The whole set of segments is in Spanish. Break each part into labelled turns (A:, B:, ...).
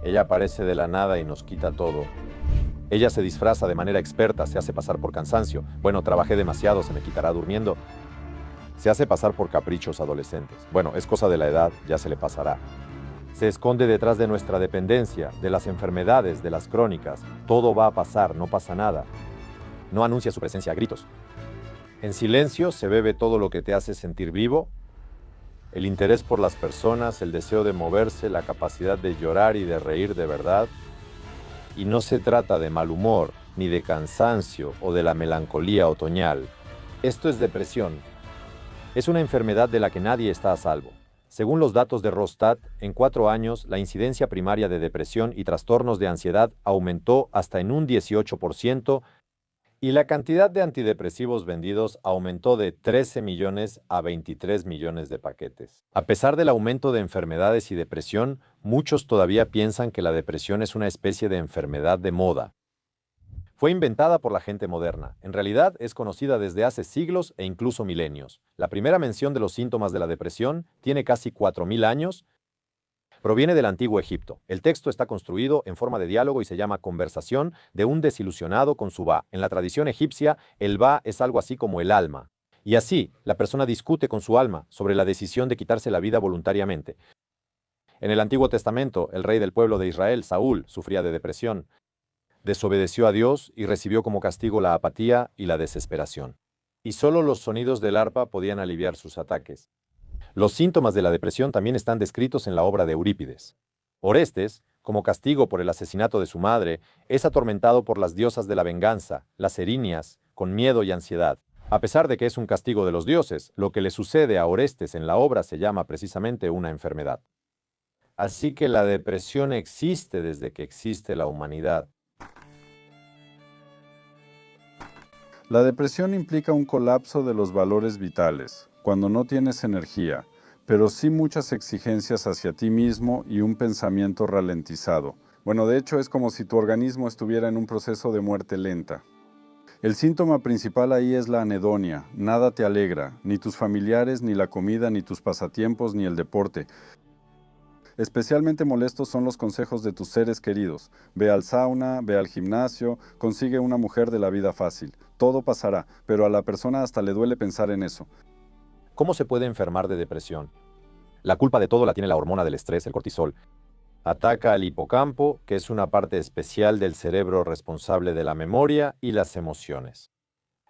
A: Ella aparece de la nada y nos quita todo. Ella se disfraza de manera experta, se hace pasar por cansancio. Bueno, trabajé demasiado, se me quitará durmiendo. Se hace pasar por caprichos adolescentes. Bueno, es cosa de la edad, ya se le pasará. Se esconde detrás de nuestra dependencia, de las enfermedades, de las crónicas. Todo va a pasar, no pasa nada. No anuncia su presencia a gritos. En silencio se bebe todo lo que te hace sentir vivo. El interés por las personas, el deseo de moverse, la capacidad de llorar y de reír de verdad. Y no se trata de mal humor, ni de cansancio o de la melancolía otoñal. Esto es depresión. Es una enfermedad de la que nadie está a salvo. Según los datos de Rosstat, en 4 años, la incidencia primaria de depresión y trastornos de ansiedad aumentó hasta en un 18% y la cantidad de antidepresivos vendidos aumentó de 13 millones a 23 millones de paquetes. A pesar del aumento de enfermedades y depresión, muchos todavía piensan que la depresión es una especie de enfermedad de moda. Fue inventada por la gente moderna. En realidad es conocida desde hace siglos e incluso milenios. La primera mención de los síntomas de la depresión tiene casi 4.000 años. Proviene del antiguo Egipto. El texto está construido en forma de diálogo y se llama Conversación de un desilusionado con su Ba. En la tradición egipcia, el Ba es algo así como el alma. Y así, la persona discute con su alma sobre la decisión de quitarse la vida voluntariamente. En el Antiguo Testamento, el rey del pueblo de Israel, Saúl, sufría de depresión. Desobedeció a Dios y recibió como castigo la apatía y la desesperación. Y solo los sonidos del arpa podían aliviar sus ataques. Los síntomas de la depresión también están descritos en la obra de Eurípides. Orestes, como castigo por el asesinato de su madre, es atormentado por las diosas de la venganza, las Erinias, con miedo y ansiedad. A pesar de que es un castigo de los dioses, lo que le sucede a Orestes en la obra se llama precisamente una enfermedad. Así que la depresión existe desde que existe la humanidad.
B: La depresión implica un colapso de los valores vitales, cuando no tienes energía, pero sí muchas exigencias hacia ti mismo y un pensamiento ralentizado. Bueno, de hecho es como si tu organismo estuviera en un proceso de muerte lenta. El síntoma principal ahí es la anedonia. Nada te alegra, ni tus familiares, ni la comida, ni tus pasatiempos, ni el deporte. Especialmente molestos son los consejos de tus seres queridos. Ve al sauna, ve al gimnasio, consigue una mujer de la vida fácil. Todo pasará, pero a la persona hasta le duele pensar en eso.
A: ¿Cómo se puede enfermar de depresión? La culpa de todo la tiene la hormona del estrés, el cortisol. Ataca al hipocampo, que es una parte especial del cerebro responsable de la memoria y las emociones.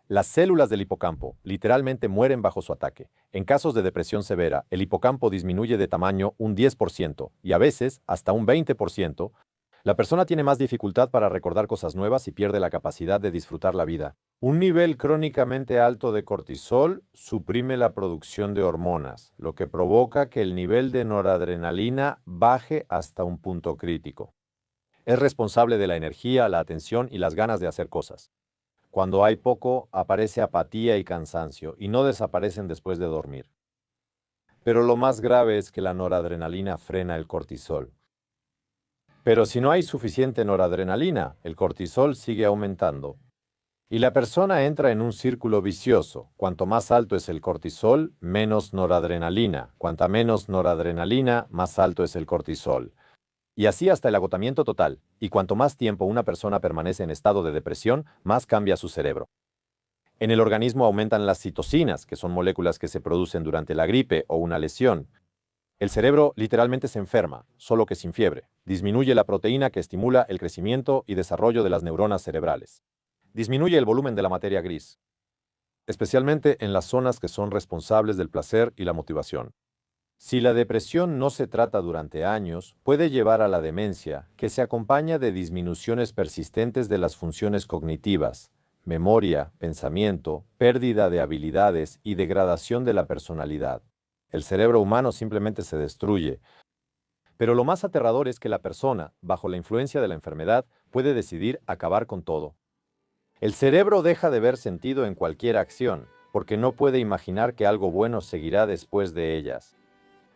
A: Las células del hipocampo literalmente mueren bajo su ataque. En casos de depresión severa, el hipocampo disminuye de tamaño un 10% y a veces hasta un 20%. La persona tiene más dificultad para recordar cosas nuevas y pierde la capacidad de disfrutar la vida. Un nivel crónicamente alto de cortisol suprime la producción de hormonas, lo que provoca que el nivel de noradrenalina baje hasta un punto crítico. Es responsable de la energía, la atención y las ganas de hacer cosas. Cuando hay poco, aparece apatía y cansancio, y no desaparecen después de dormir. Pero lo más grave es que la noradrenalina frena el cortisol. Pero si no hay suficiente noradrenalina, el cortisol sigue aumentando. Y la persona entra en un círculo vicioso. Cuanto más alto es el cortisol, menos noradrenalina. Cuanta menos noradrenalina, más alto es el cortisol. Y así hasta el agotamiento total. Y cuanto más tiempo una persona permanece en estado de depresión, más cambia su cerebro. En el organismo aumentan las citocinas, que son moléculas que se producen durante la gripe o una lesión. El cerebro literalmente se enferma, solo que sin fiebre. Disminuye la proteína que estimula el crecimiento y desarrollo de las neuronas cerebrales. Disminuye el volumen de la materia gris, especialmente en las zonas que son responsables del placer y la motivación. Si la depresión no se trata durante años, puede llevar a la demencia, que se acompaña de disminuciones persistentes de las funciones cognitivas, memoria, pensamiento, pérdida de habilidades y degradación de la personalidad. El cerebro humano simplemente se destruye. Pero lo más aterrador es que la persona, bajo la influencia de la enfermedad, puede decidir acabar con todo. El cerebro deja de ver sentido en cualquier acción, porque no puede imaginar que algo bueno seguirá después de ellas.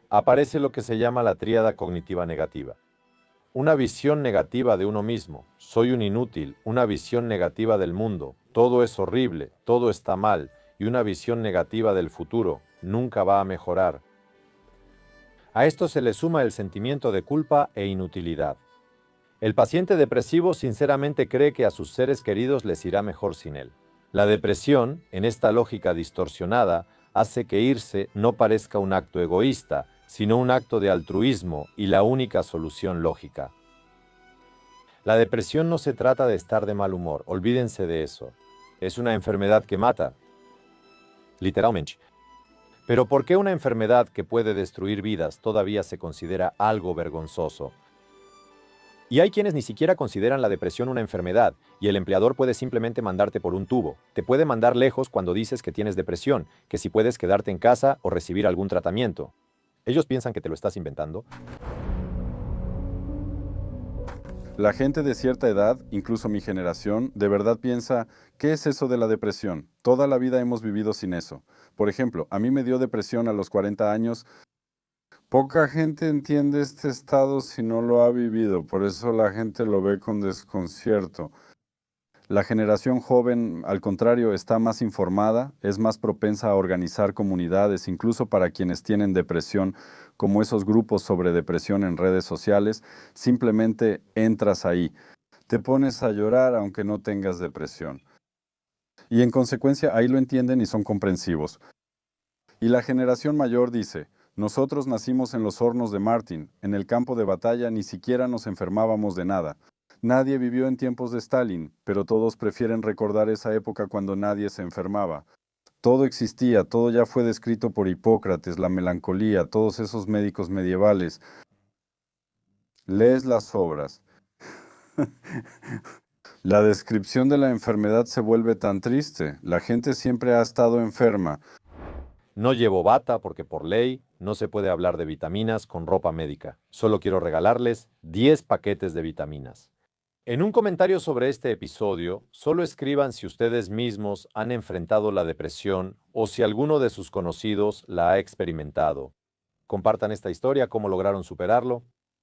A: Aparece lo que se llama la tríada cognitiva negativa. Una visión negativa de uno mismo, soy un inútil, una visión negativa del mundo, todo es horrible, todo está mal, y una visión negativa del futuro, nunca va a mejorar. A esto se le suma el sentimiento de culpa e inutilidad. El paciente depresivo sinceramente cree que a sus seres queridos les irá mejor sin él. La depresión, en esta lógica distorsionada, hace que irse no parezca un acto egoísta, sino un acto de altruismo y la única solución lógica. La depresión no se trata de estar de mal humor, olvídense de eso. Es una enfermedad que mata, literalmente. Pero ¿por qué una enfermedad que puede destruir vidas todavía se considera algo vergonzoso? Y hay quienes ni siquiera consideran la depresión una enfermedad, y el empleador puede simplemente mandarte por un tubo. Te puede mandar lejos cuando dices que tienes depresión, que si puedes quedarte en casa o recibir algún tratamiento. ¿Ellos piensan que te lo estás inventando?
B: La gente de cierta edad, incluso mi generación, de verdad piensa, ¿qué es eso de la depresión? Toda la vida hemos vivido sin eso. Por ejemplo, a mí me dio depresión a los 40 años. Poca gente entiende este estado si no lo ha vivido, por eso la gente lo ve con desconcierto. La generación joven, al contrario, está más informada, es más propensa a organizar comunidades, incluso para quienes tienen depresión, como esos grupos sobre depresión en redes sociales. Simplemente entras ahí, te pones a llorar aunque no tengas depresión. Y en consecuencia ahí lo entienden y son comprensivos. Y la generación mayor dice, nosotros nacimos en los hornos de Martin, en el campo de batalla ni siquiera nos enfermábamos de nada. Nadie vivió en tiempos de Stalin, pero todos prefieren recordar esa época cuando nadie se enfermaba. Todo existía, todo ya fue descrito por Hipócrates, la melancolía, todos esos médicos medievales. Lees las obras. La descripción de la enfermedad se vuelve tan triste. La gente siempre ha estado enferma.
A: No llevo bata porque por ley no se puede hablar de vitaminas con ropa médica. Solo quiero regalarles 10 paquetes de vitaminas. En un comentario sobre este episodio, solo escriban si ustedes mismos han enfrentado la depresión o si alguno de sus conocidos la ha experimentado. Compartan esta historia, cómo lograron superarlo.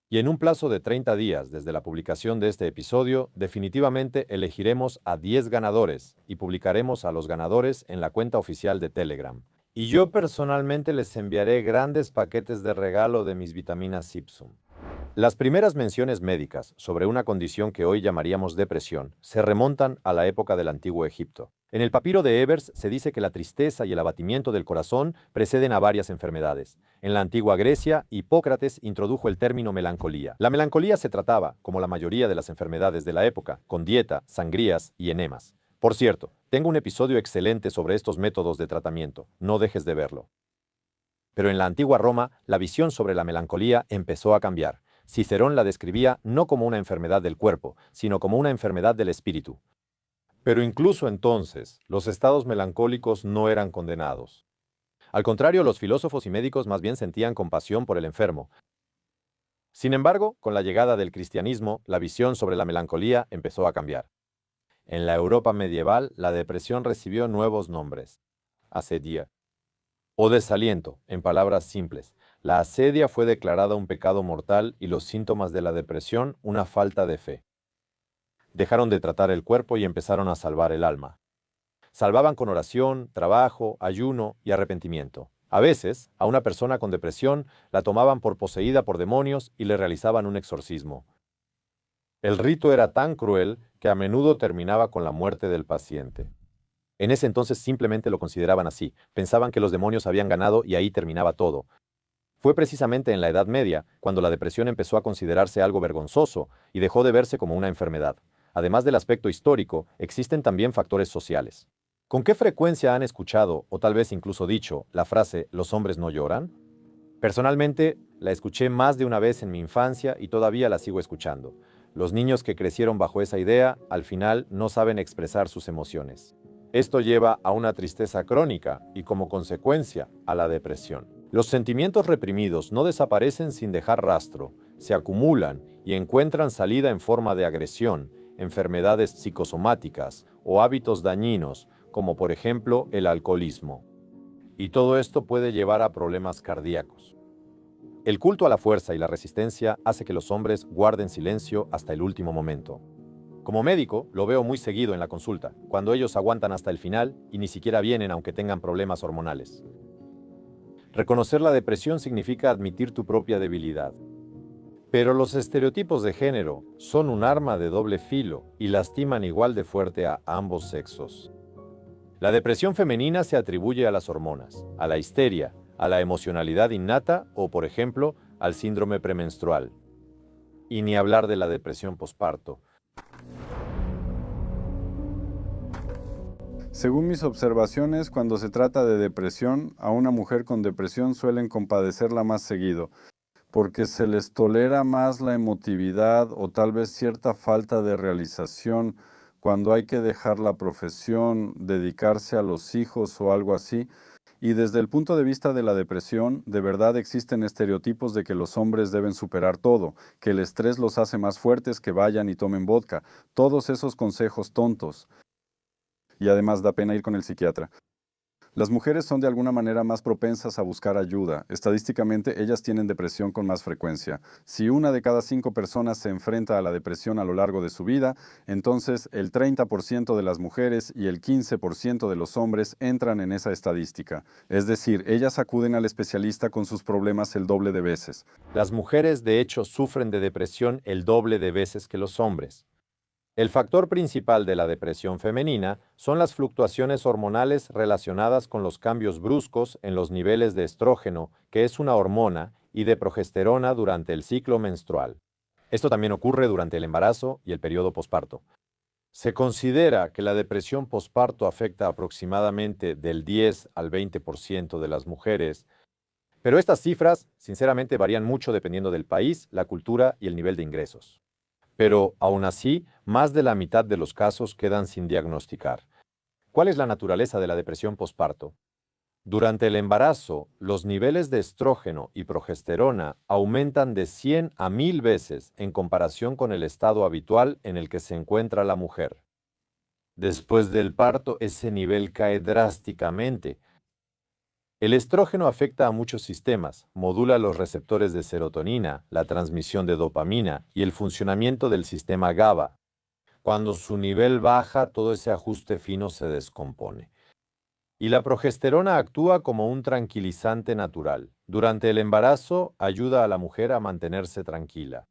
A: Y en un plazo de 30 días desde la publicación de este episodio, definitivamente elegiremos a 10 ganadores y publicaremos a los ganadores en la cuenta oficial de Telegram. Y yo personalmente les enviaré grandes paquetes de regalo de mis vitaminas Ipsum. Las primeras menciones médicas sobre una condición que hoy llamaríamos depresión se remontan a la época del Antiguo Egipto. En el papiro de Ebers se dice que la tristeza y el abatimiento del corazón preceden a varias enfermedades. En la antigua Grecia, Hipócrates introdujo el término melancolía. La melancolía se trataba, como la mayoría de las enfermedades de la época, con dieta, sangrías y enemas. Por cierto, tengo un episodio excelente sobre estos métodos de tratamiento. No dejes de verlo. Pero en la antigua Roma, la visión sobre la melancolía empezó a cambiar. Cicerón la describía no como una enfermedad del cuerpo, sino como una enfermedad del espíritu. Pero incluso entonces, los estados melancólicos no eran condenados. Al contrario, los filósofos y médicos más bien sentían compasión por el enfermo. Sin embargo, con la llegada del cristianismo, la visión sobre la melancolía empezó a cambiar. En la Europa medieval, la depresión recibió nuevos nombres. Asedia o desaliento, en palabras simples. La asedia fue declarada un pecado mortal y los síntomas de la depresión una falta de fe. Dejaron de tratar el cuerpo y empezaron a salvar el alma. Salvaban con oración, trabajo, ayuno y arrepentimiento. A veces, a una persona con depresión la tomaban por poseída por demonios y le realizaban un exorcismo. El rito era tan cruel que a menudo terminaba con la muerte del paciente. En ese entonces simplemente lo consideraban así, pensaban que los demonios habían ganado y ahí terminaba todo. Fue precisamente en la Edad Media cuando la depresión empezó a considerarse algo vergonzoso y dejó de verse como una enfermedad. Además del aspecto histórico, existen también factores sociales. ¿Con qué frecuencia han escuchado, o tal vez incluso dicho, la frase «¿los hombres no lloran»? Personalmente, la escuché más de una vez en mi infancia y todavía la sigo escuchando. Los niños que crecieron bajo esa idea, al final, no saben expresar sus emociones. Esto lleva a una tristeza crónica y, como consecuencia, a la depresión. Los sentimientos reprimidos no desaparecen sin dejar rastro, se acumulan y encuentran salida en forma de agresión, enfermedades psicosomáticas o hábitos dañinos, como por ejemplo el alcoholismo. Y todo esto puede llevar a problemas cardíacos. El culto a la fuerza y la resistencia hace que los hombres guarden silencio hasta el último momento. Como médico, lo veo muy seguido en la consulta, cuando ellos aguantan hasta el final y ni siquiera vienen aunque tengan problemas hormonales. Reconocer la depresión significa admitir tu propia debilidad. Pero los estereotipos de género son un arma de doble filo y lastiman igual de fuerte a ambos sexos. La depresión femenina se atribuye a las hormonas, a la histeria, a la emocionalidad innata o, por ejemplo, al síndrome premenstrual. Y ni hablar de la depresión posparto.
B: Según mis observaciones, cuando se trata de depresión, a una mujer con depresión suelen compadecerla más seguido, porque se les tolera más la emotividad o tal vez cierta falta de realización cuando hay que dejar la profesión, dedicarse a los hijos o algo así. Y desde el punto de vista de la depresión, de verdad existen estereotipos de que los hombres deben superar todo, que el estrés los hace más fuertes, que vayan y tomen vodka, todos esos consejos tontos. Y además da pena ir con el psiquiatra. Las mujeres son de alguna manera más propensas a buscar ayuda. Estadísticamente, ellas tienen depresión con más frecuencia. Si una de cada 5 personas se enfrenta a la depresión a lo largo de su vida, entonces el 30% de las mujeres y el 15% de los hombres entran en esa estadística. Es decir, ellas acuden al especialista con sus problemas el doble de veces.
A: Las mujeres, de hecho, sufren de depresión el doble de veces que los hombres. El factor principal de la depresión femenina son las fluctuaciones hormonales relacionadas con los cambios bruscos en los niveles de estrógeno, que es una hormona, y de progesterona durante el ciclo menstrual. Esto también ocurre durante el embarazo y el periodo posparto. Se considera que la depresión posparto afecta aproximadamente del 10 al 20% de las mujeres, pero estas cifras, sinceramente, varían mucho dependiendo del país, la cultura y el nivel de ingresos. Pero, aún así, más de la mitad de los casos quedan sin diagnosticar. ¿Cuál es la naturaleza de la depresión posparto? Durante el embarazo, los niveles de estrógeno y progesterona aumentan de 100 a 1000 veces en comparación con el estado habitual en el que se encuentra la mujer. Después del parto, ese nivel cae drásticamente. El estrógeno afecta a muchos sistemas, modula los receptores de serotonina, la transmisión de dopamina y el funcionamiento del sistema GABA. Cuando su nivel baja, todo ese ajuste fino se descompone. Y la progesterona actúa como un tranquilizante natural. Durante el embarazo, ayuda a la mujer a mantenerse tranquila.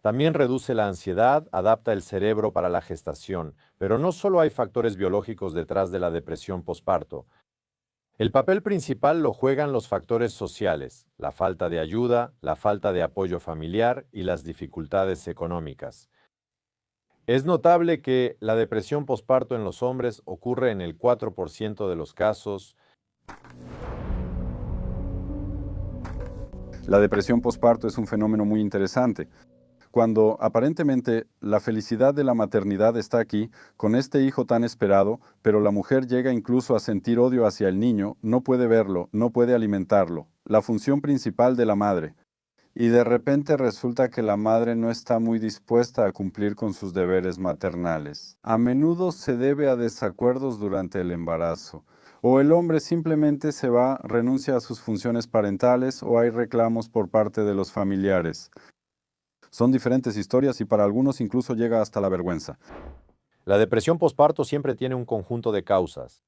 A: También reduce la ansiedad, adapta el cerebro para la gestación, pero no solo hay factores biológicos detrás de la depresión posparto. El papel principal lo juegan los factores sociales, la falta de ayuda, la falta de apoyo familiar y las dificultades económicas. Es notable que la depresión posparto en los hombres ocurre en el 4% de los casos.
B: La depresión posparto es un fenómeno muy interesante. Cuando aparentemente la felicidad de la maternidad está aquí, con este hijo tan esperado, pero la mujer llega incluso a sentir odio hacia el niño, no puede verlo, no puede alimentarlo, la función principal de la madre. Y de repente resulta que la madre no está muy dispuesta a cumplir con sus deberes maternales. A menudo se debe a desacuerdos durante el embarazo. O el hombre simplemente se va, renuncia a sus funciones parentales, o hay reclamos por parte de los familiares. Son diferentes historias y para algunos incluso llega hasta la vergüenza.
A: La depresión posparto siempre tiene un conjunto de causas,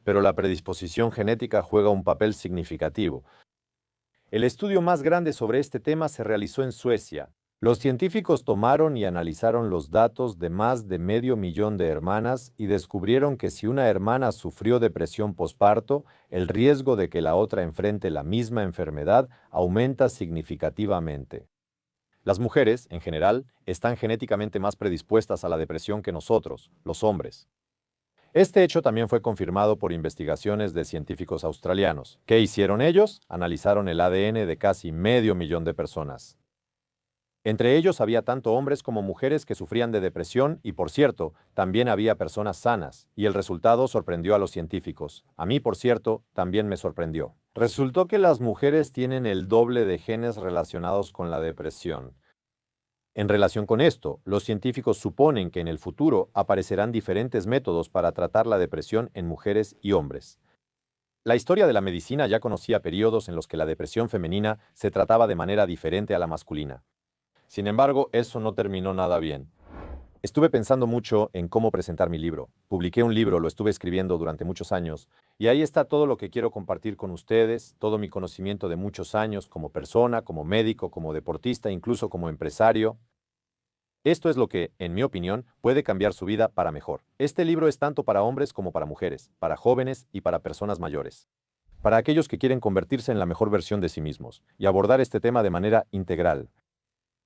A: pero la predisposición genética juega un papel significativo. El estudio más grande sobre este tema se realizó en Suecia. Los científicos tomaron y analizaron los datos de más de 500.000 de hermanas y descubrieron que si una hermana sufrió depresión posparto, el riesgo de que la otra enfrente la misma enfermedad aumenta significativamente. Las mujeres, en general, están genéticamente más predispuestas a la depresión que nosotros, los hombres. Este hecho también fue confirmado por investigaciones de científicos australianos. ¿Qué hicieron ellos? Analizaron el ADN de casi 500.000 de personas. Entre ellos había tanto hombres como mujeres que sufrían de depresión y, por cierto, también había personas sanas, y el resultado sorprendió a los científicos. A mí, por cierto, también me sorprendió. Resultó que las mujeres tienen el doble de genes relacionados con la depresión. En relación con esto, los científicos suponen que en el futuro aparecerán diferentes métodos para tratar la depresión en mujeres y hombres. La historia de la medicina ya conocía periodos en los que la depresión femenina se trataba de manera diferente a la masculina. Sin embargo, eso no terminó nada bien. Estuve pensando mucho en cómo presentar mi libro. Publiqué un libro, lo estuve escribiendo durante muchos años, y ahí está todo lo que quiero compartir con ustedes, todo mi conocimiento de muchos años como persona, como médico, como deportista, incluso como empresario. Esto es lo que, en mi opinión, puede cambiar su vida para mejor. Este libro es tanto para hombres como para mujeres, para jóvenes y para personas mayores. Para aquellos que quieren convertirse en la mejor versión de sí mismos y abordar este tema de manera integral.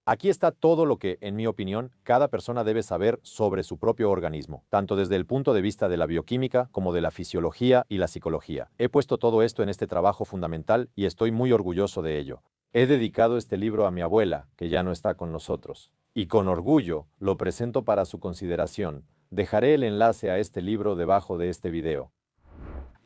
A: Aquí está todo lo que, en mi opinión, cada persona debe saber sobre su propio organismo, tanto desde el punto de vista de la bioquímica como de la fisiología y la psicología. He puesto todo esto en este trabajo fundamental y estoy muy orgulloso de ello. He dedicado este libro a mi abuela, que ya no está con nosotros, y con orgullo lo presento para su consideración. Dejaré el enlace a este libro debajo de este video.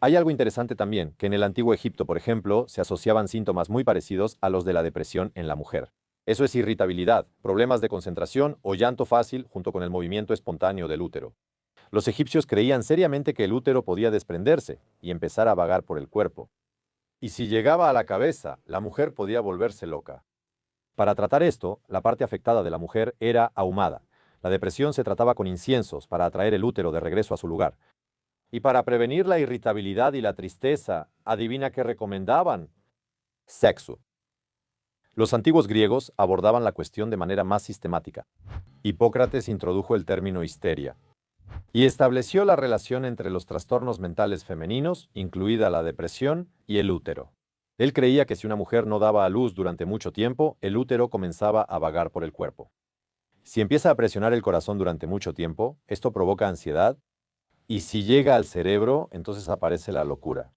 A: Hay algo interesante también, que en el antiguo Egipto, por ejemplo, se asociaban síntomas muy parecidos a los de la depresión en la mujer. Eso es irritabilidad, problemas de concentración o llanto fácil junto con el movimiento espontáneo del útero. Los egipcios creían seriamente que el útero podía desprenderse y empezar a vagar por el cuerpo. Y si llegaba a la cabeza, la mujer podía volverse loca. Para tratar esto, la parte afectada de la mujer era ahumada. La depresión se trataba con inciensos para atraer el útero de regreso a su lugar. Y para prevenir la irritabilidad y la tristeza, adivina qué recomendaban: sexo. Los antiguos griegos abordaban la cuestión de manera más sistemática. Hipócrates introdujo el término histeria y estableció la relación entre los trastornos mentales femeninos, incluida la depresión, y el útero. Él creía que si una mujer no daba a luz durante mucho tiempo, el útero comenzaba a vagar por el cuerpo. Si empieza a presionar el corazón durante mucho tiempo, esto provoca ansiedad, y si llega al cerebro, entonces aparece la locura.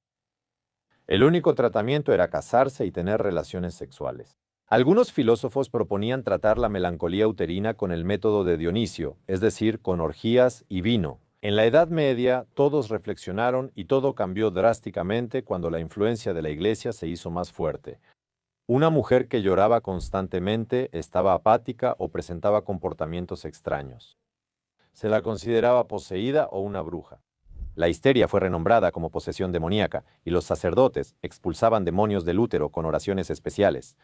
A: El único tratamiento era casarse y tener relaciones sexuales. Algunos filósofos proponían tratar la melancolía uterina con el método de Dionisio, es decir, con orgías y vino. En la Edad Media, todos reflexionaron y todo cambió drásticamente cuando la influencia de la Iglesia se hizo más fuerte. Una mujer que lloraba constantemente estaba apática o presentaba comportamientos extraños. Se la consideraba poseída o una bruja. La histeria fue renombrada como posesión demoníaca y los sacerdotes expulsaban demonios del útero con oraciones especiales.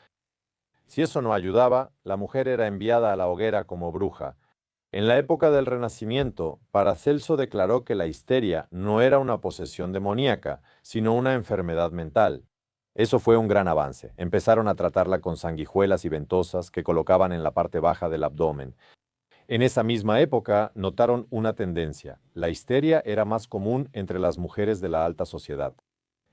A: Si eso no ayudaba, la mujer era enviada a la hoguera como bruja. En la época del Renacimiento, Paracelso declaró que la histeria no era una posesión demoníaca, sino una enfermedad mental. Eso fue un gran avance. Empezaron a tratarla con sanguijuelas y ventosas que colocaban en la parte baja del abdomen. En esa misma época notaron una tendencia. La histeria era más común entre las mujeres de la alta sociedad.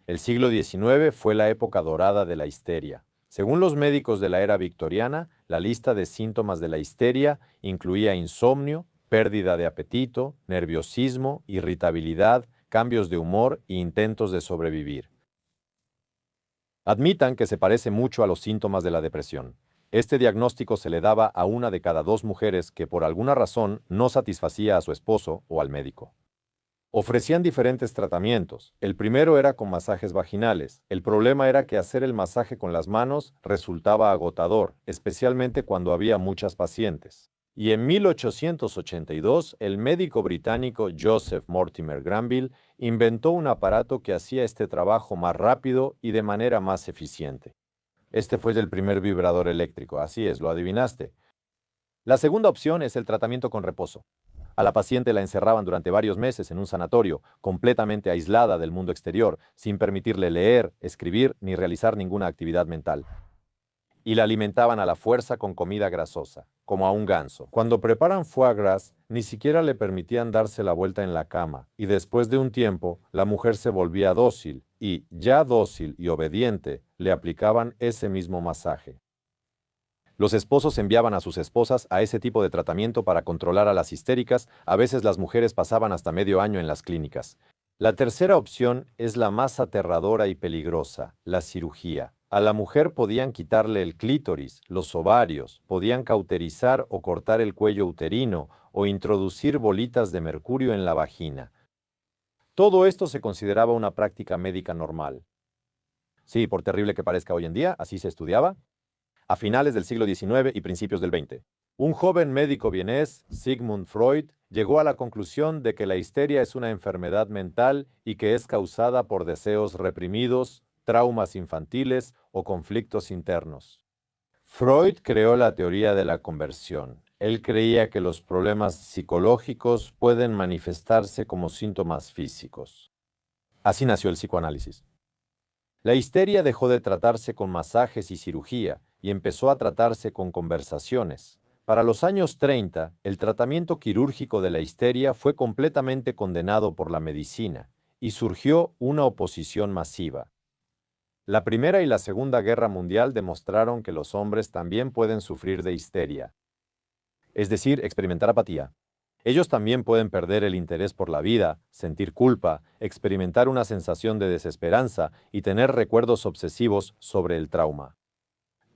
A: El siglo XIX fue la época dorada de la histeria. Según los médicos de la era victoriana, la lista de síntomas de la histeria incluía insomnio, pérdida de apetito, nerviosismo, irritabilidad, cambios de humor e intentos de sobrevivir. Admitan que se parece mucho a los síntomas de la depresión. Este diagnóstico se le daba a una de cada dos mujeres que por alguna razón no satisfacía a su esposo o al médico. Ofrecían diferentes tratamientos. El primero era con masajes vaginales. El problema era que hacer el masaje con las manos resultaba agotador, especialmente cuando había muchas pacientes. Y en 1882, el médico británico Joseph Mortimer Granville inventó un aparato que hacía este trabajo más rápido y de manera más eficiente. Este fue el primer vibrador eléctrico, así es, lo adivinaste. La segunda opción es el tratamiento con reposo. A la paciente la encerraban durante varios meses en un sanatorio, completamente aislada del mundo exterior, sin permitirle leer, escribir ni realizar ninguna actividad mental. Y la alimentaban a la fuerza con comida grasosa, como a un ganso. Cuando preparan foie gras, ni siquiera le permitían darse la vuelta en la cama, y después de un tiempo, la mujer se volvía dócil, y, ya dócil y obediente, le aplicaban ese mismo masaje. Los esposos enviaban a sus esposas a ese tipo de tratamiento para controlar a las histéricas, a veces las mujeres pasaban hasta medio año en las clínicas. La tercera opción es la más aterradora y peligrosa, la cirugía. A la mujer podían quitarle el clítoris, los ovarios, podían cauterizar o cortar el cuello uterino o introducir bolitas de mercurio en la vagina. Todo esto se consideraba una práctica médica normal. Sí, por terrible que parezca hoy en día, así se estudiaba. A finales del siglo XIX y principios del XX. Un joven médico vienés, Sigmund Freud, llegó a la conclusión de que la histeria es una enfermedad mental y que es causada por deseos reprimidos, traumas infantiles o conflictos internos. Freud creó la teoría de la conversión. Él creía que los problemas psicológicos pueden manifestarse como síntomas físicos. Así nació el psicoanálisis. La histeria dejó de tratarse con masajes y cirugía y empezó a tratarse con conversaciones. Para los años 30, el tratamiento quirúrgico de la histeria fue completamente condenado por la medicina y surgió una oposición masiva. La Primera y la Segunda Guerra Mundial demostraron que los hombres también pueden sufrir de histeria, es decir, experimentar apatía. Ellos también pueden perder el interés por la vida, sentir culpa, experimentar una sensación de desesperanza y tener recuerdos obsesivos sobre el trauma.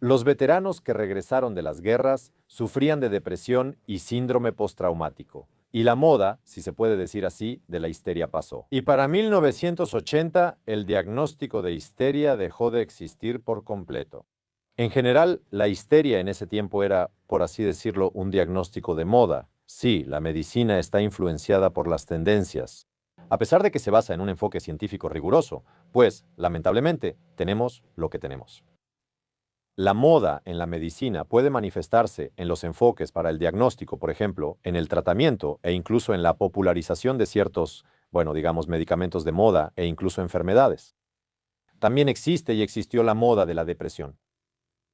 A: Los veteranos que regresaron de las guerras sufrían de depresión y síndrome postraumático. Y la moda, si se puede decir así, de la histeria pasó. Y para 1980, el diagnóstico de histeria dejó de existir por completo. En general, la histeria en ese tiempo era, por así decirlo, un diagnóstico de moda. Sí, la medicina está influenciada por las tendencias, a pesar de que se basa en un enfoque científico riguroso, pues, lamentablemente, tenemos lo que tenemos. La moda en la medicina puede manifestarse en los enfoques para el diagnóstico, por ejemplo, en el tratamiento e incluso en la popularización de ciertos, digamos, medicamentos de moda e incluso enfermedades. También existe y existió la moda de la depresión.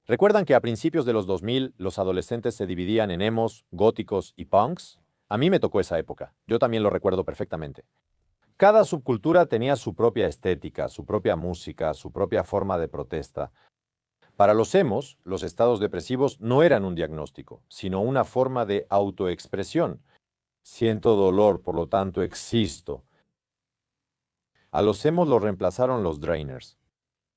A: ¿Recuerdan que a principios de los 2000 los adolescentes se dividían en emos, góticos y punks? A mí me tocó esa época. Yo también lo recuerdo perfectamente. Cada subcultura tenía su propia estética, su propia música, su propia forma de protesta. Para los emos, los estados depresivos no eran un diagnóstico, sino una forma de autoexpresión. Siento dolor, por lo tanto existo. A los emos los reemplazaron los drainers.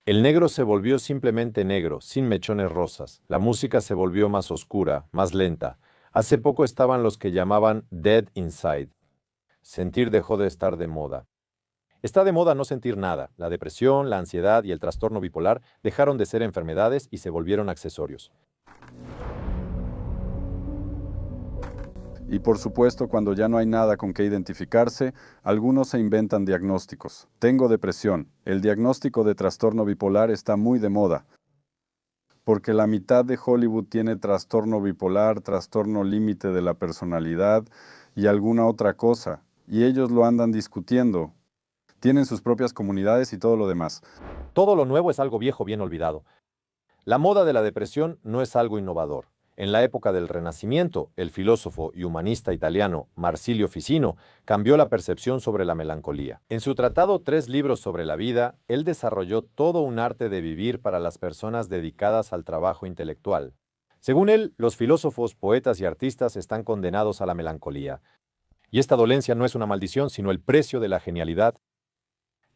A: El negro se volvió simplemente negro, sin mechones rosas. La música se volvió más oscura, más lenta. Hace poco estaban los que llamaban Dead Inside. Sentir dejó de estar de moda. Está de moda no sentir nada. La depresión, la ansiedad y el trastorno bipolar dejaron de ser enfermedades y se volvieron accesorios.
B: Y por supuesto, cuando ya no hay nada con qué identificarse, algunos se inventan diagnósticos. Tengo depresión. El diagnóstico de trastorno bipolar está muy de moda, porque la mitad de Hollywood tiene trastorno bipolar, trastorno límite de la personalidad y alguna otra cosa, y ellos lo andan discutiendo. Tienen sus propias comunidades y todo lo demás.
A: Todo lo nuevo es algo viejo bien olvidado. La moda de la depresión no es algo innovador. En la época del Renacimiento, el filósofo y humanista italiano Marsilio Ficino cambió la percepción sobre la melancolía. En su tratado Tres libros sobre la vida, él desarrolló todo un arte de vivir para las personas dedicadas al trabajo intelectual. Según él, los filósofos, poetas y artistas están condenados a la melancolía. Y esta dolencia no es una maldición, sino el precio de la genialidad.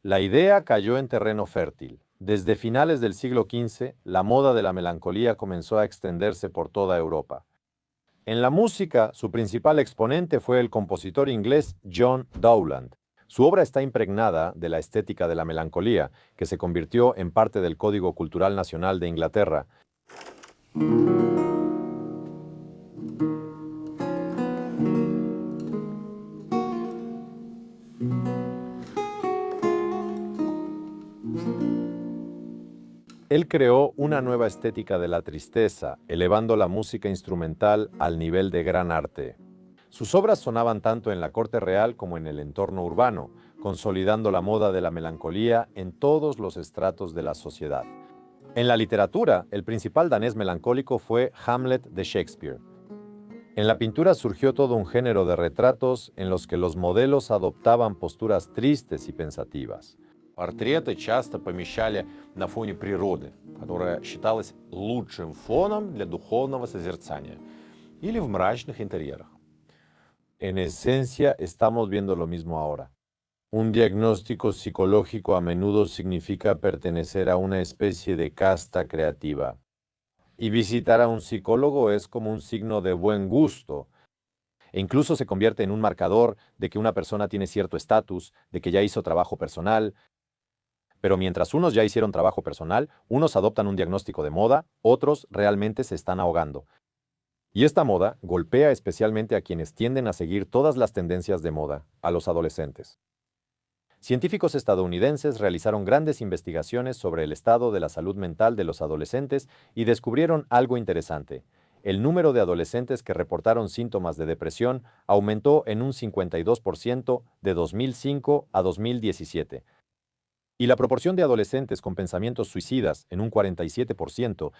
A: La idea cayó en terreno fértil. Desde finales del siglo XV, la moda de la melancolía comenzó a extenderse por toda Europa. En la música, su principal exponente fue el compositor inglés John Dowland. Su obra está impregnada de la estética de la melancolía, que se convirtió en parte del Código Cultural Nacional de Inglaterra. Él creó una nueva estética de la tristeza, elevando la música instrumental al nivel de gran arte. Sus obras sonaban tanto en la corte real como en el entorno urbano, consolidando la moda de la melancolía en todos los estratos de la sociedad. En la literatura, el principal danés melancólico fue Hamlet de Shakespeare. En la pintura surgió todo un género de retratos en los que los modelos adoptaban posturas tristes y pensativas. Портреты часто помещали на фоне природы, которая считалась лучшим фоном для духовного созерцания, или в мрачных интерьерах. En esencia, estamos viendo lo mismo ahora. Un diagnóstico psicológico a menudo significa pertenecer a una especie de casta creativa. Y visitar a un psicólogo es como un signo de buen gusto, e incluso se convierte en un marcador de que una persona tiene cierto estatus, de que ya hizo trabajo personal. Pero mientras unos ya hicieron trabajo personal, unos adoptan un diagnóstico de moda, otros realmente se están ahogando. Y esta moda golpea especialmente a quienes tienden a seguir todas las tendencias de moda, a los adolescentes. Científicos estadounidenses realizaron grandes investigaciones sobre el estado de la salud mental de los adolescentes y descubrieron algo interesante. el número de adolescentes que reportaron síntomas de depresión aumentó en un 52% de 2005 a 2017, y la proporción de adolescentes con pensamientos suicidas en un 47%.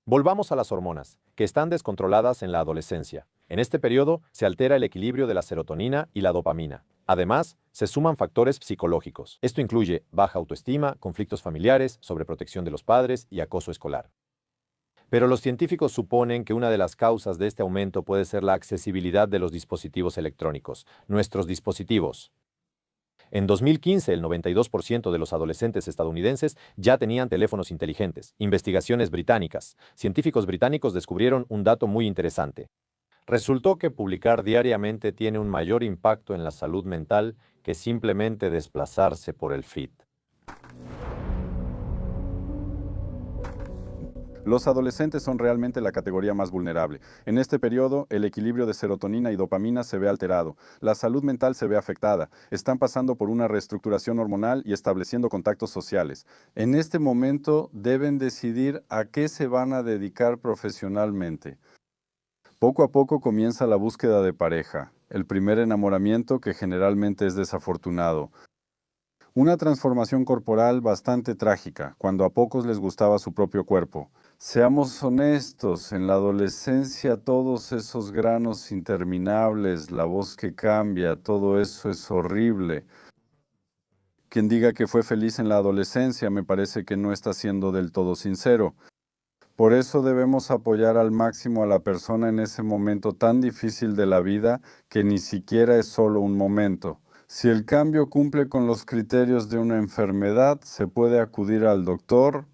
A: Volvamos a las hormonas, que están descontroladas en la adolescencia. En este periodo se altera el equilibrio de la serotonina y la dopamina. Además, se suman factores psicológicos. Esto incluye baja autoestima, conflictos familiares, sobreprotección de los padres y acoso escolar. Pero los científicos suponen que una de las causas de este aumento puede ser la accesibilidad de los dispositivos electrónicos, nuestros dispositivos. En 2015, el 92% de los adolescentes estadounidenses ya tenían teléfonos inteligentes. Investigaciones británicas. Científicos británicos descubrieron un dato muy interesante. Resultó que publicar diariamente tiene un mayor impacto en la salud mental que simplemente desplazarse por el feed.
B: Los adolescentes son realmente la categoría más vulnerable. En este periodo, el equilibrio de serotonina y dopamina se ve alterado, la salud mental se ve afectada, están pasando por una reestructuración hormonal y estableciendo contactos sociales. En este momento deben decidir a qué se van a dedicar profesionalmente. Poco a poco comienza la búsqueda de pareja, el primer enamoramiento que generalmente es desafortunado. Una transformación corporal bastante trágica, cuando a pocos les gustaba su propio cuerpo. Seamos honestos, en la adolescencia todos esos granos interminables, la voz que cambia, todo eso es horrible. Quien diga que fue feliz en la adolescencia me parece que no está siendo del todo sincero. Por eso debemos apoyar al máximo a la persona en ese momento tan difícil de la vida que ni siquiera es solo un momento. Si el cambio cumple con los criterios de una enfermedad, se puede acudir al doctor.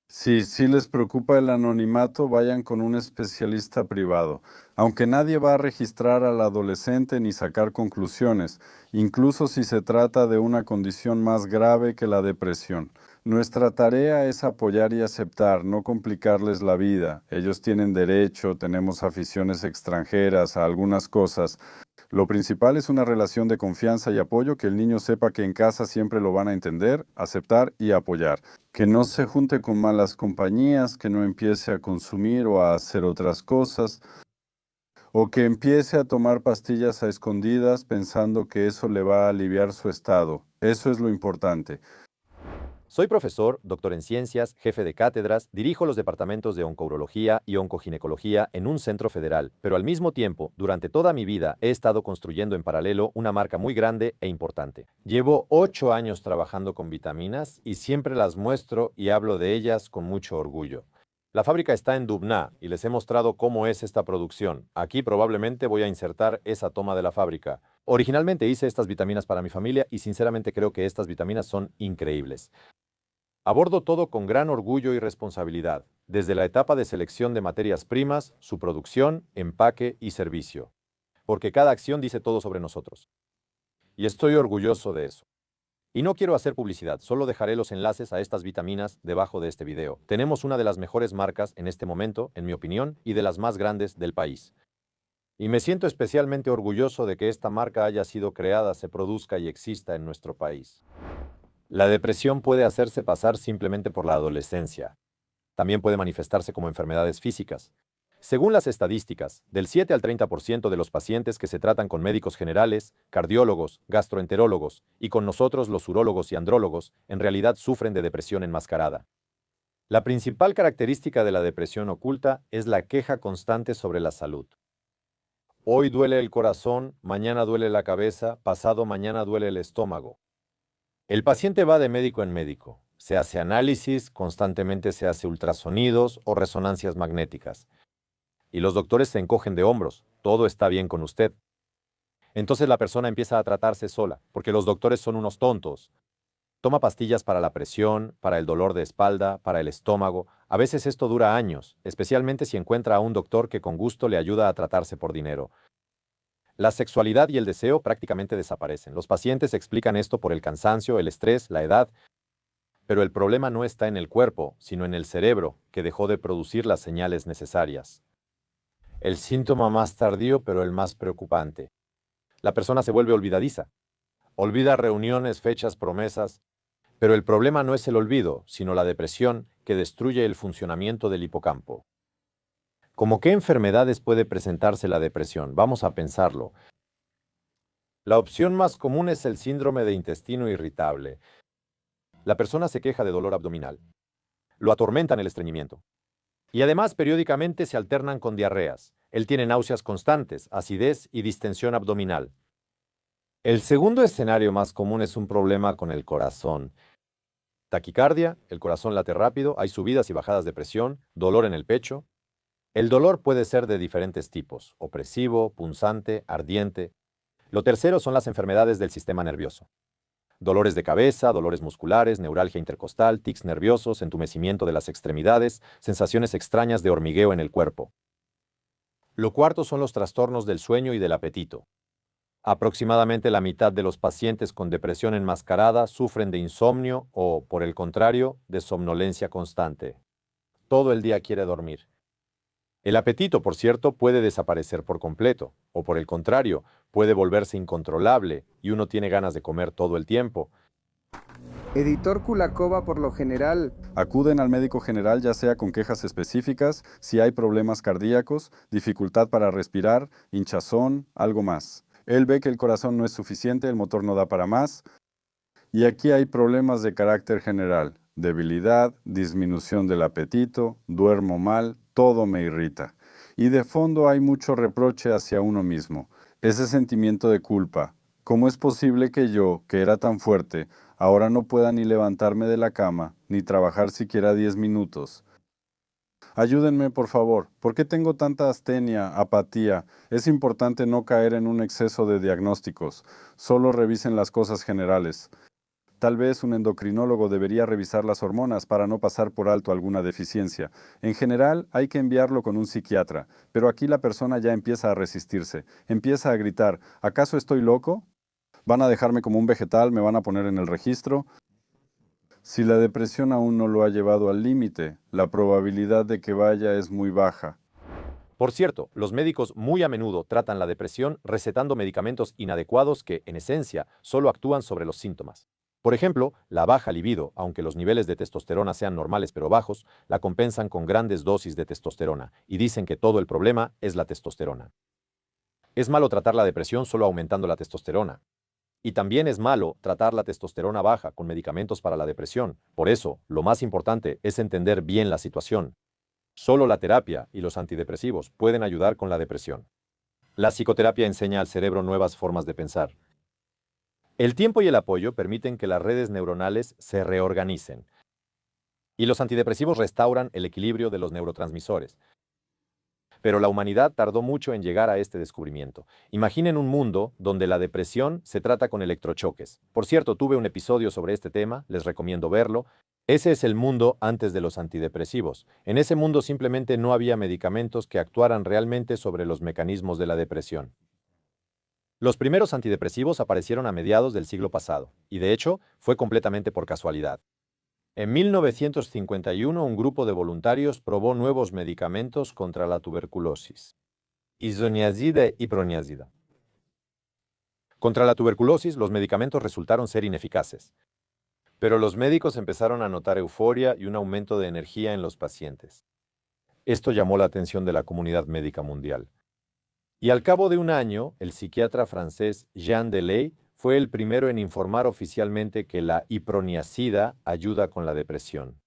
B: Si les preocupa el anonimato, vayan con un especialista privado. Aunque nadie va a registrar al adolescente ni sacar conclusiones, incluso si se trata de una condición más grave que la depresión. Nuestra tarea es apoyar y aceptar, no complicarles la vida. Ellos tienen derecho, tenemos aficiones extranjeras a algunas cosas. Lo principal es una relación de confianza y apoyo, que el niño sepa que en casa siempre lo van a entender, aceptar y apoyar. Que no se junte con malas compañías, que no empiece a consumir o a hacer otras cosas, o que empiece a tomar pastillas a escondidas pensando que eso le va a aliviar su estado. Eso es lo importante.
A: Soy profesor, doctor en ciencias, jefe de cátedras, dirijo los departamentos de oncourología y oncoginecología en un centro federal, pero al mismo tiempo, durante toda mi vida, he estado construyendo en paralelo una marca muy grande e importante. Llevo 8 años trabajando con vitaminas y siempre las muestro y hablo de ellas con mucho orgullo. La fábrica está en Dubná y les he mostrado cómo es esta producción. Aquí probablemente voy a insertar esa toma de la fábrica. Originalmente hice estas vitaminas para mi familia y sinceramente creo que estas vitaminas son increíbles. Abordo todo con gran orgullo y responsabilidad, desde la etapa de selección de materias primas, su producción, empaque y servicio. Porque cada acción dice todo sobre nosotros. Y estoy orgulloso de eso. Y no quiero hacer publicidad, solo dejaré los enlaces a estas vitaminas debajo de este video. Tenemos una de las mejores marcas en este momento, en mi opinión, y de las más grandes del país. Y me siento especialmente orgulloso de que esta marca haya sido creada, se produzca y exista en nuestro país. La depresión puede hacerse pasar simplemente por la adolescencia. También puede manifestarse como enfermedades físicas. Según las estadísticas, del 7 al 30% de los pacientes que se tratan con médicos generales, cardiólogos, gastroenterólogos y con nosotros los urólogos y andrólogos, en realidad sufren de depresión enmascarada. La principal característica de la depresión oculta es la queja constante sobre la salud. Hoy duele el corazón, mañana duele la cabeza, pasado mañana duele el estómago. El paciente va de médico en médico, se hace análisis, constantemente se hace ultrasonidos o resonancias magnéticas. Y los doctores se encogen de hombros, todo está bien con usted. Entonces la persona empieza a tratarse sola, porque los doctores son unos tontos. Toma pastillas para la presión, para el dolor de espalda, para el estómago. A veces esto dura años, especialmente si encuentra a un doctor que con gusto le ayuda a tratarse por dinero. La sexualidad y el deseo prácticamente desaparecen. Los pacientes explican esto por el cansancio, el estrés, la edad. Pero el problema no está en el cuerpo, sino en el cerebro, que dejó de producir las señales necesarias. El síntoma más tardío, pero el más preocupante. La persona se vuelve olvidadiza. Olvida reuniones, fechas, promesas. Pero el problema no es el olvido, sino la depresión que destruye el funcionamiento del hipocampo. ¿Cómo qué enfermedades puede presentarse la depresión? Vamos a pensarlo. La opción más común es el síndrome de intestino irritable. La persona se queja de dolor abdominal. Lo atormentan el estreñimiento. Y además periódicamente se alternan con diarreas. Él tiene náuseas constantes, acidez y distensión abdominal. El segundo escenario más común es un problema con el corazón. Taquicardia, el corazón late rápido, hay subidas y bajadas de presión, dolor en el pecho. El dolor puede ser de diferentes tipos: opresivo, punzante, ardiente. Lo tercero son las enfermedades del sistema nervioso. Dolores de cabeza, dolores musculares, neuralgia intercostal, tics nerviosos, entumecimiento de las extremidades, sensaciones extrañas de hormigueo en el cuerpo. Lo cuarto son los trastornos del sueño y del apetito. Aproximadamente la mitad de los pacientes con depresión enmascarada sufren de insomnio o, por el contrario, de somnolencia constante. Todo el día quiere dormir. El apetito, por cierto, puede desaparecer por completo, o por el contrario, puede volverse incontrolable y uno tiene ganas de comer todo el tiempo.
C: Editor Kulakova, por lo general,
B: Acuden al médico general ya sea con quejas específicas, si hay problemas cardíacos, dificultad para respirar, hinchazón, algo más. Él ve que el corazón no es suficiente, el motor no da para más. Y aquí hay problemas de carácter general: debilidad, disminución del apetito, duermo mal, todo me irrita. Y de fondo hay mucho reproche hacia uno mismo, ese sentimiento de culpa. ¿Cómo es posible que yo, que era tan fuerte, ahora no pueda ni levantarme de la cama, ni trabajar siquiera 10 minutos? Ayúdenme, por favor. ¿Por qué tengo tanta astenia, apatía? Es importante no caer en un exceso de diagnósticos. Solo revisen las cosas generales. Tal vez un endocrinólogo debería revisar las hormonas para no pasar por alto alguna deficiencia. En general, hay que enviarlo con un psiquiatra, pero aquí la persona ya empieza a resistirse, empieza a gritar: ¿acaso estoy loco? ¿Van a dejarme como un vegetal? ¿Me van a poner en el registro? Si la depresión aún no lo ha llevado al límite, la probabilidad de que vaya es muy baja.
A: Por cierto, los médicos muy a menudo tratan la depresión recetando medicamentos inadecuados que, en esencia, solo actúan sobre los síntomas. Por ejemplo, la baja libido, aunque los niveles de testosterona sean normales pero bajos, la compensan con grandes dosis de testosterona y dicen que todo el problema es la testosterona. Es malo tratar la depresión solo aumentando la testosterona. Y también es malo tratar la testosterona baja con medicamentos para la depresión. Por eso, lo más importante es entender bien la situación. Solo la terapia y los antidepresivos pueden ayudar con la depresión. La psicoterapia enseña al cerebro nuevas formas de pensar. El tiempo y el apoyo permiten que las redes neuronales se reorganicen. Y los antidepresivos restauran el equilibrio de los neurotransmisores. Pero la humanidad tardó mucho en llegar a este descubrimiento. Imaginen un mundo donde la depresión se trata con electrochoques. Por cierto, tuve un episodio sobre este tema, les recomiendo verlo. Ese es el mundo antes de los antidepresivos. En ese mundo simplemente no había medicamentos que actuaran realmente sobre los mecanismos de la depresión. Los primeros antidepresivos aparecieron a mediados del siglo pasado, y de hecho fue completamente por casualidad. En 1951, un grupo de voluntarios probó nuevos medicamentos contra la tuberculosis: isoniazida y iproniazida. Contra la tuberculosis, los medicamentos resultaron ser ineficaces. Pero los médicos empezaron a notar euforia y un aumento de energía en los pacientes. Esto llamó la atención de la comunidad médica mundial. Y al cabo de un año, el psiquiatra francés Jean Delay fue el primero en informar oficialmente que la iproniazida ayuda con la depresión.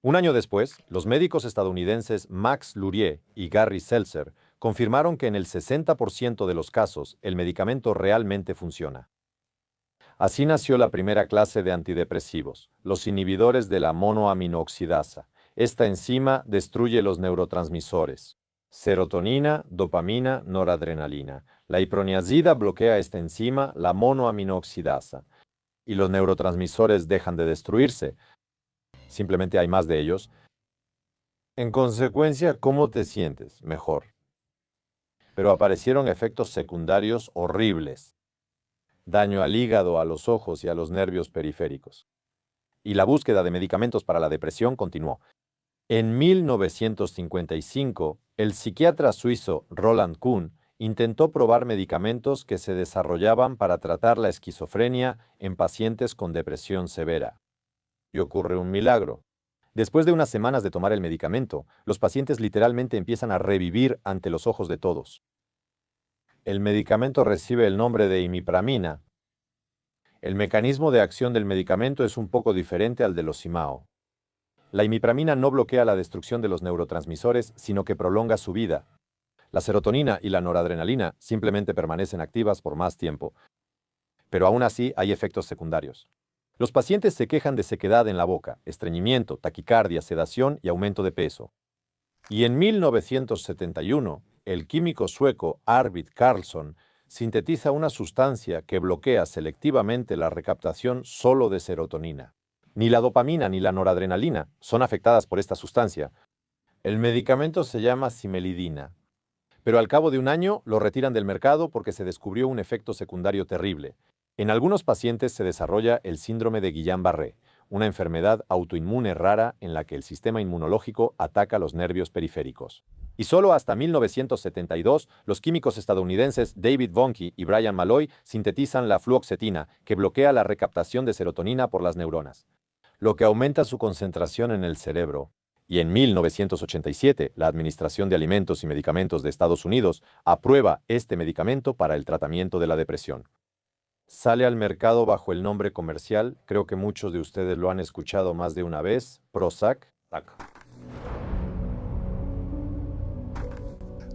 A: Un año después, los médicos estadounidenses Max Lurie y Gary Seltzer confirmaron que en el 60% de los casos el medicamento realmente funciona. Así nació la primera clase de antidepresivos, los inhibidores de la monoaminooxidasa. Esta enzima destruye los neurotransmisores: serotonina, dopamina, noradrenalina. La iproniazida bloquea esta enzima, la monoaminooxidasa, y los neurotransmisores dejan de destruirse. Simplemente hay más de ellos. En consecuencia, ¿cómo te sientes? Mejor. Pero aparecieron efectos secundarios horribles: daño al hígado, a los ojos y a los nervios periféricos. Y la búsqueda de medicamentos para la depresión continuó. En 1955, el psiquiatra suizo Roland Kuhn intentó probar medicamentos que se desarrollaban para tratar la esquizofrenia en pacientes con depresión severa. Y ocurre un milagro. Después de unas semanas de tomar el medicamento, los pacientes literalmente empiezan a revivir ante los ojos de todos. El medicamento recibe el nombre de imipramina. El mecanismo de acción del medicamento es un poco diferente al de los IMAO. La imipramina no bloquea la destrucción de los neurotransmisores, sino que prolonga su vida. La serotonina y la noradrenalina simplemente permanecen activas por más tiempo. Pero aún así hay efectos secundarios. Los pacientes se quejan de sequedad en la boca, estreñimiento, taquicardia, sedación y aumento de peso. Y en 1971, el químico sueco Arvid Carlsson sintetiza una sustancia que bloquea selectivamente la recaptación solo de serotonina. Ni la dopamina ni la noradrenalina son afectadas por esta sustancia. El medicamento se llama cimelidina, pero al cabo de un año lo retiran del mercado porque se descubrió un efecto secundario terrible. En algunos pacientes se desarrolla el síndrome de Guillain-Barré, una enfermedad autoinmune rara en la que el sistema inmunológico ataca los nervios periféricos. Y solo hasta 1972, los químicos estadounidenses David Vonke y Brian Malloy sintetizan la fluoxetina, que bloquea la recaptación de serotonina por las neuronas, lo que aumenta su concentración en el cerebro. Y en 1987, la Administración de Alimentos y Medicamentos de Estados Unidos aprueba este medicamento para el tratamiento de la depresión. Sale al mercado bajo el nombre comercial, creo que muchos de ustedes lo han escuchado más de una vez, Prozac.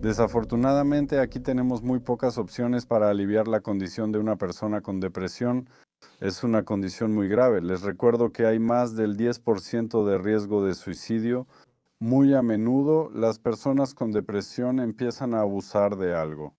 B: Desafortunadamente, aquí tenemos muy pocas opciones para aliviar la condición de una persona con depresión. Es una condición muy grave. Les recuerdo que hay más del 10% de riesgo de suicidio. Muy a menudo, las personas con depresión empiezan a abusar de algo.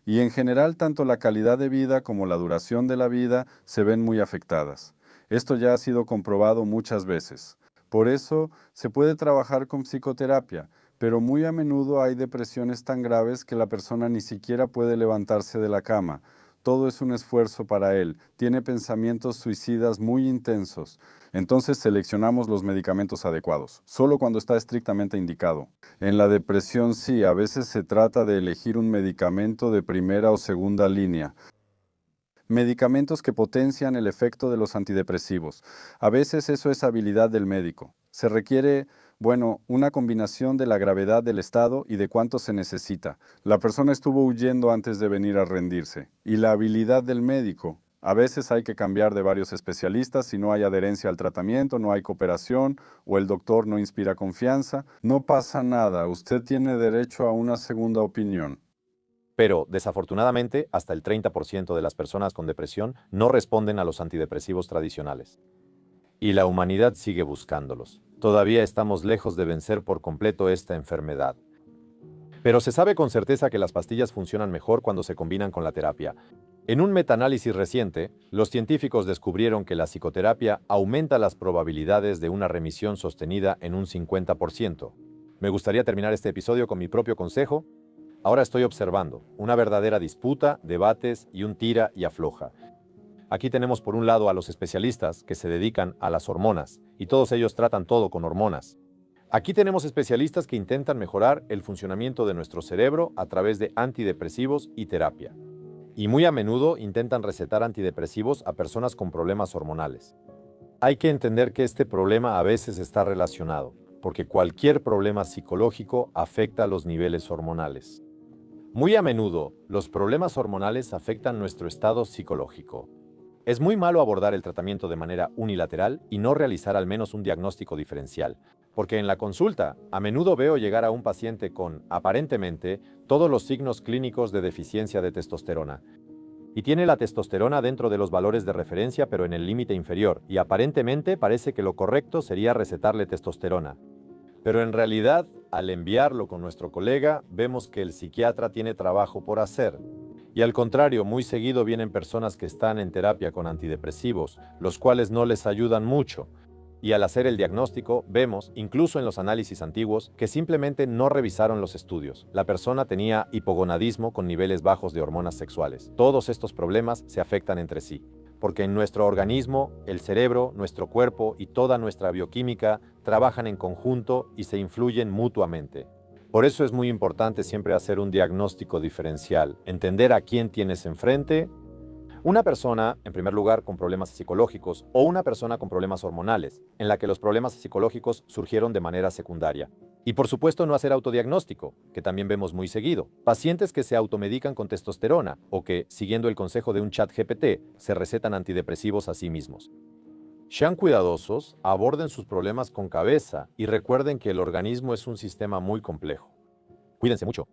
B: Y en general, tanto la calidad de vida como la duración de la vida se ven muy afectadas. Esto ya ha sido comprobado muchas veces. Por eso, se puede trabajar con psicoterapia, pero muy a menudo hay depresiones tan graves que la persona ni siquiera puede levantarse de la cama. Todo es un esfuerzo para él. Tiene pensamientos suicidas muy intensos. Entonces seleccionamos los medicamentos adecuados, solo cuando está estrictamente indicado. En la depresión sí, a veces se trata de elegir un medicamento de primera o segunda línea. Medicamentos que potencian el efecto de los antidepresivos. A veces eso es habilidad del médico. Se requiere, una combinación de la gravedad del estado y de cuánto se necesita. La persona estuvo huyendo antes de venir a rendirse. Y la habilidad del médico. A veces hay que cambiar de varios especialistas si no hay adherencia al tratamiento, no hay cooperación o el doctor no inspira confianza. No pasa nada, usted tiene derecho a una segunda opinión.
A: Pero, desafortunadamente, hasta el 30% de las personas con depresión no responden a los antidepresivos tradicionales. Y la humanidad sigue buscándolos. Todavía estamos lejos de vencer por completo esta enfermedad. Pero se sabe con certeza que las pastillas funcionan mejor cuando se combinan con la terapia. En un metaanálisis reciente, los científicos descubrieron que la psicoterapia aumenta las probabilidades de una remisión sostenida en un 50%. Me gustaría terminar este episodio con mi propio consejo. Ahora estoy observando una verdadera disputa, debates y un tira y afloja. Aquí tenemos por un lado a los especialistas que se dedican a las hormonas, y todos ellos tratan todo con hormonas. Aquí tenemos especialistas que intentan mejorar el funcionamiento de nuestro cerebro a través de antidepresivos y terapia. Y muy a menudo intentan recetar antidepresivos a personas con problemas hormonales. Hay que entender que este problema a veces está relacionado, porque cualquier problema psicológico afecta a los niveles hormonales. Muy a menudo, los problemas hormonales afectan nuestro estado psicológico. Es muy malo abordar el tratamiento de manera unilateral y no realizar al menos un diagnóstico diferencial, porque en la consulta a menudo veo llegar a un paciente con, aparentemente, todos los signos clínicos de deficiencia de testosterona. Y tiene la testosterona dentro de los valores de referencia pero en el límite inferior, y aparentemente parece que lo correcto sería recetarle testosterona. Pero en realidad, al enviarlo con nuestro colega, vemos que el psiquiatra tiene trabajo por hacer. Y al contrario, muy seguido vienen personas que están en terapia con antidepresivos, los cuales no les ayudan mucho. Y al hacer el diagnóstico, vemos, incluso en los análisis antiguos, que simplemente no revisaron los estudios. La persona tenía hipogonadismo con niveles bajos de hormonas sexuales. Todos estos problemas se afectan entre sí, porque en nuestro organismo, el cerebro, nuestro cuerpo y toda nuestra bioquímica trabajan en conjunto y se influyen mutuamente. Por eso es muy importante siempre hacer un diagnóstico diferencial, entender a quién tienes enfrente. Una persona, en primer lugar, con problemas psicológicos o una persona con problemas hormonales, en la que los problemas psicológicos surgieron de manera secundaria. Y por supuesto no hacer autodiagnóstico, que también vemos muy seguido. Pacientes que se automedican con testosterona o que, siguiendo el consejo de un chat GPT, se recetan antidepresivos a sí mismos. Sean cuidadosos, aborden sus problemas con cabeza y recuerden que el organismo es un sistema muy complejo. Cuídense mucho.